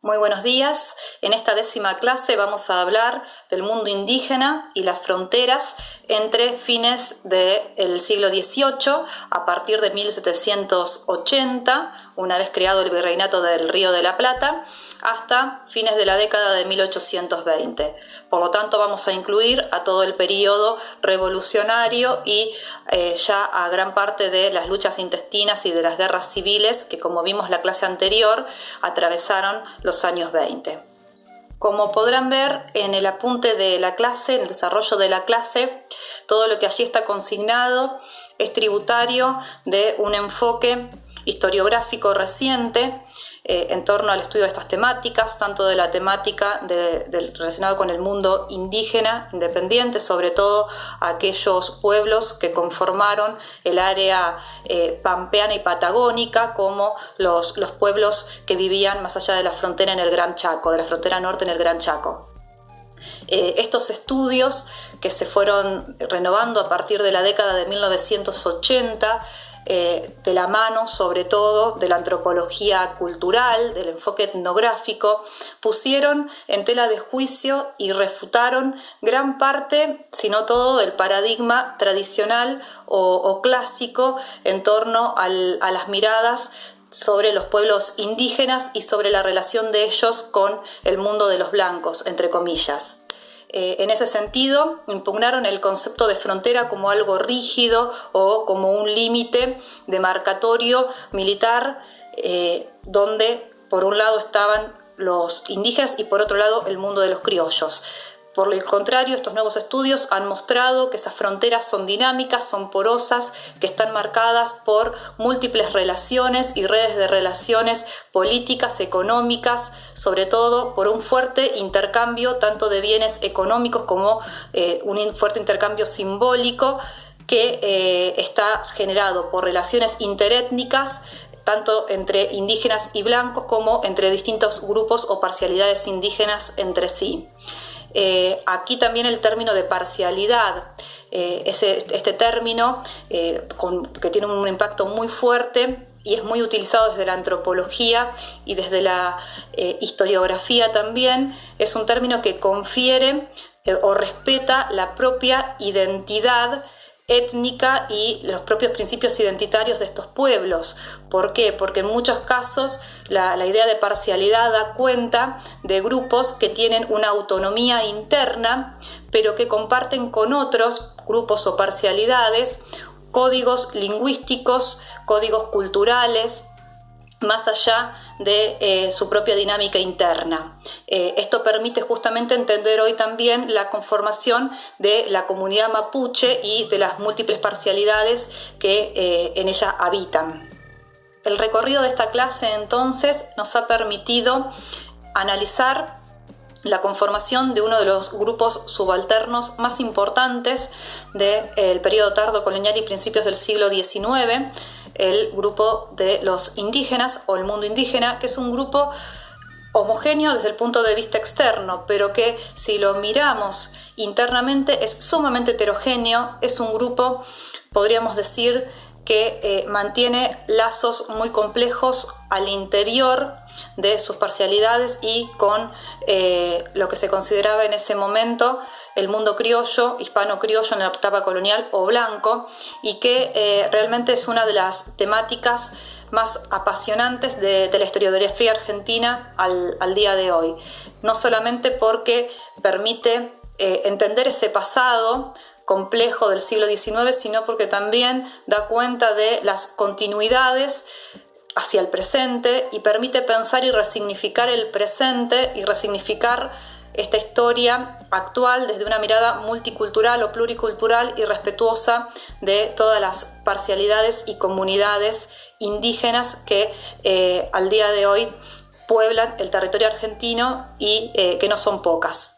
Muy buenos días. En esta 10ª clase vamos a hablar del mundo indígena y las fronteras entre fines del siglo XVIII, a partir de 1780, una vez creado el Virreinato del Río de la Plata, hasta fines de la década de 1820. Por lo tanto, vamos a incluir a todo el periodo revolucionario y ya a gran parte de las luchas intestinas y de las guerras civiles que, como vimos la clase anterior, atravesaron los años 20. Como podrán ver en el apunte de la clase, en el desarrollo de la clase, todo lo que allí está consignado es tributario de un enfoque historiográfico reciente en torno al estudio de estas temáticas, tanto de la temática relacionada con el mundo indígena independiente, sobre todo aquellos pueblos que conformaron el área pampeana y patagónica, como los pueblos que vivían más allá de la frontera en el Gran Chaco, de la frontera norte en el Gran Chaco. Estos estudios que se fueron renovando a partir de la década de 1980, de la mano sobre todo de la antropología cultural, del enfoque etnográfico, pusieron en tela de juicio y refutaron gran parte, si no todo, del paradigma tradicional o clásico en torno a las miradas sobre los pueblos indígenas y sobre la relación de ellos con el mundo de los blancos, entre comillas. En ese sentido, impugnaron el concepto de frontera como algo rígido o como un límite demarcatorio militar, donde por un lado estaban los indígenas y por otro lado el mundo de los criollos. Por el contrario, estos nuevos estudios han mostrado que esas fronteras son dinámicas, son porosas, que están marcadas por múltiples relaciones y redes de relaciones políticas, económicas, sobre todo por un fuerte intercambio tanto de bienes económicos como un fuerte intercambio simbólico que está generado por relaciones interétnicas, tanto entre indígenas y blancos como entre distintos grupos o parcialidades indígenas entre sí. Aquí también el término de parcialidad, este término que tiene un impacto muy fuerte y es muy utilizado desde la antropología y desde la historiografía también, es un término que confiere o respeta la propia identidad étnica y los propios principios identitarios de estos pueblos. ¿Por qué? Porque en muchos casos la idea de parcialidad da cuenta de grupos que tienen una autonomía interna, pero que comparten con otros grupos o parcialidades códigos lingüísticos, códigos culturales, más allá de su propia dinámica interna. Esto permite justamente entender hoy también la conformación de la comunidad mapuche y de las múltiples parcialidades que en ella habitan. El recorrido de esta clase entonces nos ha permitido analizar la conformación de uno de los grupos subalternos más importantes del periodo tardo-colonial y principios del siglo XIX, el grupo de los indígenas o el mundo indígena, que es un grupo homogéneo desde el punto de vista externo, pero que si lo miramos internamente es sumamente heterogéneo. Es un grupo, podríamos decir, que mantiene lazos muy complejos al interior de sus parcialidades y con lo que se consideraba en ese momento el mundo criollo, hispano-criollo en la etapa colonial o blanco, y que realmente es una de las temáticas más apasionantes de la historiografía argentina al día de hoy. No solamente porque permite entender ese pasado complejo del siglo XIX, sino porque también da cuenta de las continuidades hacia el presente y permite pensar y resignificar el presente y resignificar esta historia actual desde una mirada multicultural o pluricultural y respetuosa de todas las parcialidades y comunidades indígenas que al día de hoy pueblan el territorio argentino y que no son pocas.